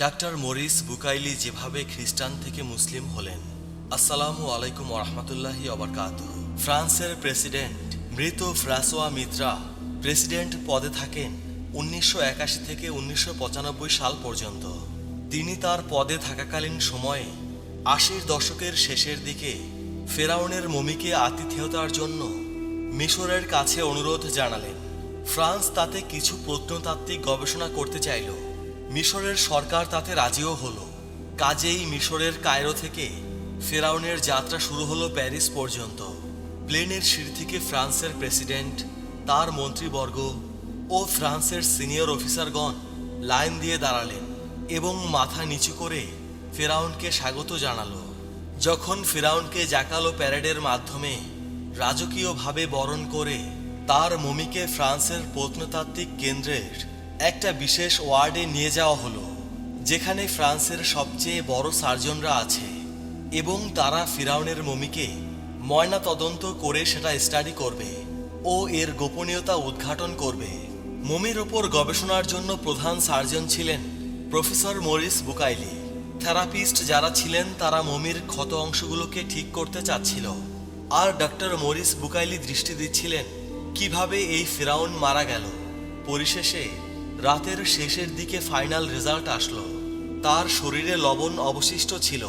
Doctor Morris Bucaille যেভাবে খ্রিস্টান থেকে মুসলিম হলেন। আসসালামু আলাইকুম ওরহমতুল্লাহি ওবারকাতুহু। ফ্রান্সের প্রেসিডেন্ট মৃত ফ্রাঁসোয়া মিত্রা প্রেসিডেন্ট পদে থাকেন 1981 থেকে 1995 সাল পর্যন্ত। তিনি তার পদে থাকাকালীন সময়ে 80-র দশকের শেষের দিকে ফেরাউনের মমিকে আতিথেয়তার জন্য মিশরের কাছে অনুরোধ জানালেন। ফ্রান্স তাতে কিছু প্রত্নতাত্ত্বিক গবেষণা করতে চাইল। মিশরের সরকার তাতে রাজিও হলো। কাজেই মিশরের কায়রো থেকে ফেরাউনের যাত্রা শুরু হলো প্যারিস পর্যন্ত। প্লেনের সিঁড়ি থেকে ফ্রান্সের প্রেসিডেন্ট, তার মন্ত্রীবর্গ ও ফ্রান্সের সিনিয়র অফিসারগণ লাইন দিয়ে দাঁড়ালেন এবং মাথা নিচু করে ফেরাউনকে স্বাগত জানালো। যখন ফেরাউনকে জাকালো প্যারেডের মাধ্যমে রাজকীয়ভাবে বরণ করে তার মমিকে ফ্রান্সের প্রত্নতাত্ত্বিক কেন্দ্রের একটা বিশেষ ওয়ার্ডে নিয়ে যাওয়া হলো, যেখানে ফ্রান্সের সবচেয়ে বড় সার্জনরা আছে এবং তারা ফিরাউনের মমিকে ময়না তদন্ত করে সেটা স্টাডি করবে ও এর গোপনীয়তা উদ্ঘাটন করবে। মমির ওপর গবেষণার জন্য প্রধান সার্জন ছিলেন প্রফেসর মরিস বুকাইলি। থেরাপিস্ট যারা ছিলেন তারা মমির ক্ষত অংশগুলোকে ঠিক করতে চাচ্ছিল, আর ডক্টর মরিস বুকাইলি দৃষ্টি দিচ্ছিলেন কিভাবে এই ফিরাউন মারা গেল। পরিশেষে রাতের শেষের দিকে ফাইনাল রেজাল্ট আসলো। তার শরীরে লবণ অবশিষ্ট ছিল।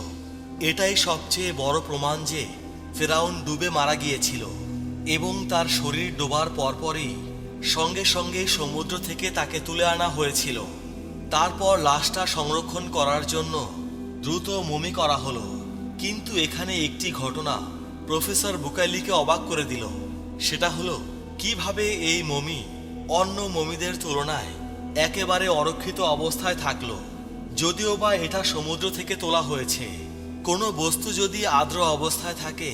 এটাই সবচেয়ে বড় প্রমাণ যে ফেরাউন ডুবে মারা গিয়েছিল এবং তার শরীর ডোবার পরপরই সঙ্গে সঙ্গে সমুদ্র থেকে তাকে তুলে আনা হয়েছিল। তারপর লাশটা সংরক্ষণ করার জন্য দ্রুত মমি করা হলো। কিন্তু এখানে একটি ঘটনা প্রফেসর বুকাইলিকে অবাক করে দিল। সেটা হলো কিভাবে এই মমি অন্য মমিদের তুলনায় একেবারে অরক্ষিত অবস্থায় থাকলো। যদিও বা এটা সমুদ্র থেকে তোলা হয়েছে, কোনো বস্তু যদি আর্দ্র অবস্থায় থাকে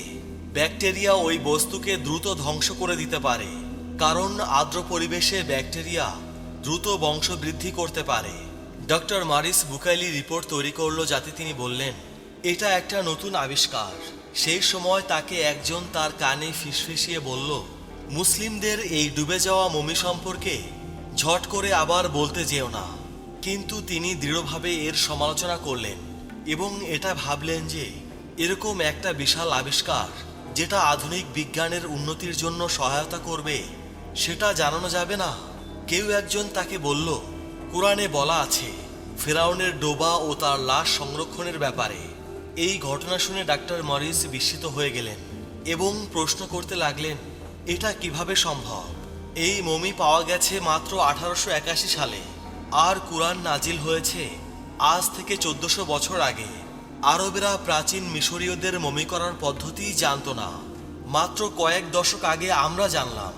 ব্যাকটেরিয়া ওই বস্তুকে দ্রুত ধ্বংস করে দিতে পারে, কারণ আর্দ্র পরিবেশে ব্যাকটেরিয়া দ্রুত বংশবৃদ্ধি করতে পারে। ডক্টর মরিস বুকাইলি রিপোর্ট তৈরি করলো যাতে তিনি বললেন এটা একটা নতুন আবিষ্কার। সেই সময় তাকে একজন তার কানে ফিসফিসিয়ে বলল, মুসলিমদের এই ডুবে যাওয়া মমি সম্পর্কে ঝট করে আবার বলতে যেও না। কিন্তু তিনি দৃঢ়ভাবে এর সমালোচনা করলেন এবং এটা ভাবলেন যে এরকম একটা বিশাল আবিষ্কার যেটা আধুনিক বিজ্ঞানের উন্নতির জন্য সহায়তা করবে সেটা জানানো যাবে না। কেউ একজন তাকে বলল, কোরআনে বলা আছে ফেরাউনের ডোবা ও তার লাশ সংরক্ষণের ব্যাপারে। এই ঘটনা শুনে ডাক্তার মরিস বিস্মিত হয়ে গেলেন এবং প্রশ্ন করতে লাগলেন এটা কিভাবে সম্ভব। এই মমি পাওয়া গেছে মাত্র 1881 সালে, আর কুরআন নাজিল হয়েছে আজ থেকে 1400 বছর আগে। আরবেরা প্রাচীন মিশরীয়দের মমি করার পদ্ধতিই জানতো না। মাত্র কয়েক দশক আগে আমরা জানলাম।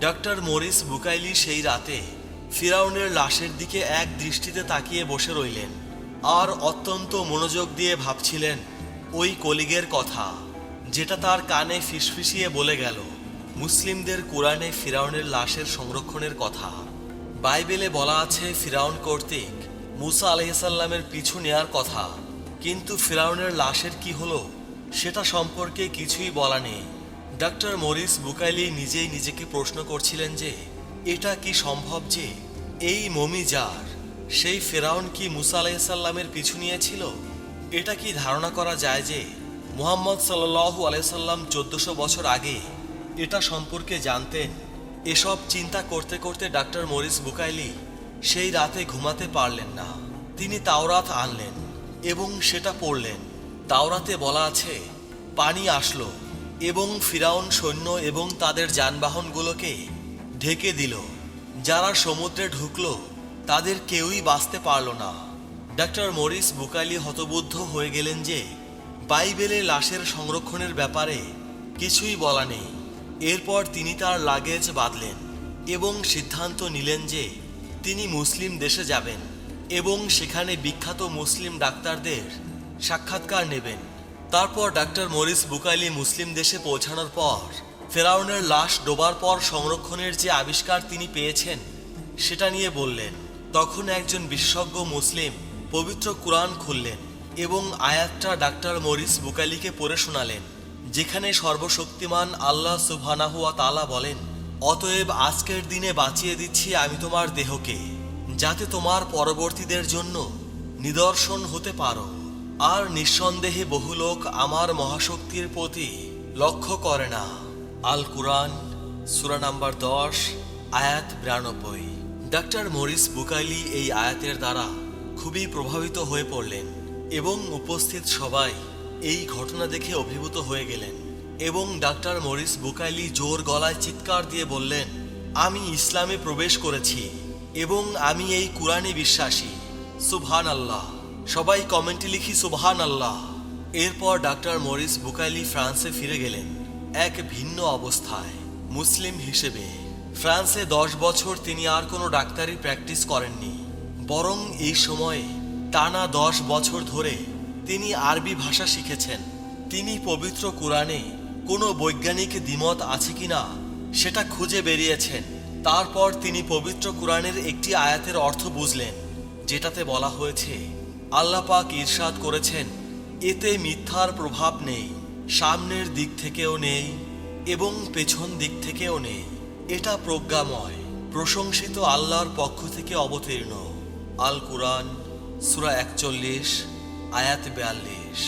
ডক্টর মরিস বুকাইলি সেই রাতে ফিরাউনের লাশের দিকে এক দৃষ্টিতে তাকিয়ে বসে রইলেন আর অত্যন্ত মনোযোগ দিয়ে ভাবছিলেন ওই কলিগের কথা, যেটা তার কানে ফিসফিসিয়ে বলে গেল মুসলিমদের কোরআনে ফিরাউনের লাশের সংরক্ষণের কথা। বাইবেলে বলা আছে ফিরাউন কর্তৃক মুসা আলাইহিসসালামের পিছু নেয়ার কথা, কিন্তু ফিরাউনের লাশের কি হলো সেটা সম্পর্কে কিছুই বলা নেই। ডক্টর মরিস বুকাইলি নিজেই নিজেকে প্রশ্ন করছিলেন যে এটা কি সম্ভব যে এই মমি যার, সেই ফিরাউন কি মুসা আলাইহিসসালামের পিছু নিয়েছিল? এটা কি ধারণা করা যায় যে মুহাম্মদ সাল্লাল্লাহু আলাইহি সাল্লাম 1400 বছর আগে এটা সম্পর্কে জানতেন? এসব চিন্তা করতে করতে ডক্টর মরিস বুকাইলি সেই রাতে ঘুমাতে পারলেন না। তিনি তাওরাত আনলেন এবং সেটা পড়লেন। তাওরাতে বলা আছে পানি আসলো এবং ফিরাউন সৈন্য এবং তাদের যানবাহনগুলোকে ঢেকে দিল। যারা সমুদ্রে ঢুকলো তাদের কেউই বাঁচতে পারল না। ডক্টর মরিস বুকাইলি হতবুদ্ধ হয়ে গেলেন যে বাইবেলে লাশের সংরক্ষণের ব্যাপারে কিছুই বলা নেই। এরপর তিনি তার লাগেজ বাঁধলেন এবং সিদ্ধান্ত নিলেন যে তিনি মুসলিম দেশে যাবেন এবং সেখানে বিখ্যাত মুসলিম ডাক্তারদের সাক্ষাৎকার নেবেন। তারপর ডক্টর মরিস বুকাইলি মুসলিম দেশে পৌঁছানোর পর ফেরাউনের লাশ ডোবার পর সংরক্ষণের যে আবিষ্কার তিনি পেয়েছেন সেটা নিয়ে বললেন। তখন একজন বিশেষজ্ঞ মুসলিম পবিত্র কুরআন খুললেন এবং আয়াতটা ডক্টর মরিস বুকাইলিকে পড়ে শোনালেন, যেখানে সর্বশক্তিমান আল্লাহ সুবহানাহু ওয়া তাআলা বলেন, অতএব আজকের দিনে বাঁচিয়ে দিচ্ছি আমি তোমার দেহকে, যাতে তোমার পরবর্তীদের জন্য নিদর্শন হতে পারো। আর নিঃসন্দেহে বহু লোক আমার মহাশক্তির প্রতি লক্ষ্য করে না। আল কুরআন সূরা নাম্বার 10 আয়াত 92। ডাক্তার মরিস বুকাইলি এই আয়াতের দ্বারা খুবই প্রভাবিত হয়ে পড়লেন এবং উপস্থিত সবাই এই ঘটনা দেখে অভিভূত হয়ে গেলেন এবং ডাক্তার মরিস বুকাইলি জোর গলায় চিৎকার দিয়ে বললেন, আমি ইসলামে প্রবেশ করেছি এবং আমি এই কুরআনে বিশ্বাসী। সুবহানাল্লাহ। সবাই কমেন্টে লিখি সুবহানাল্লাহ। এরপর ডাক্তার মরিস বুকাইলি ফ্রান্সে ফিরে গেলেন এক ভিন্ন অবস্থায়। মুসলিম হিসেবে ফ্রান্সে 10 বছর তিনি আর কোনো ডাক্তারি প্র্যাকটিস করেননি, বরং এই সময়ে টানা 10 বছর ধরে তিনি আরবি ভাষা শিখেছেন। তিনি পবিত্র কুরআনে কোনো বৈজ্ঞানিক দ্বিমত আছে কিনা সেটা খুঁজে বেরিয়েছেন। তারপর তিনি পবিত্র কুরআনের একটি আয়াতের অর্থ বুঝলেন, যেটাতে বলা হয়েছে, আল্লাহ পাক ইরশাদ করেছেন, এতে মিথ্যার প্রভাব নেই, সামনের দিক থেকেও নেই এবং পেছন দিক থেকেও নেই। এটা প্রজ্ঞাময়, প্রশংসিত আল্লাহর পক্ষ থেকে অবতীর্ণ। আল কুরআন সূরা 41 আয়াত 42।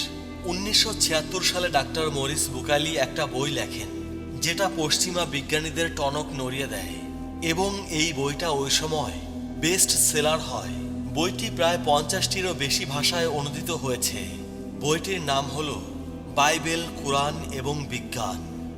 1976 সালে ডাক্তার মরিস বুকাইলি একটা বই লেখেন, যেটা পশ্চিমা বিজ্ঞানীদের টনক নড়িয়ে দেয় এবং এই বইটা ওই সময় বেস্ট সেলার হয়। বইটি প্রায় 50টিরও বেশি ভাষায় অনুদিত হয়েছে। বইটির নাম হলো বাইবেল, কুরআন এবং বিজ্ঞান।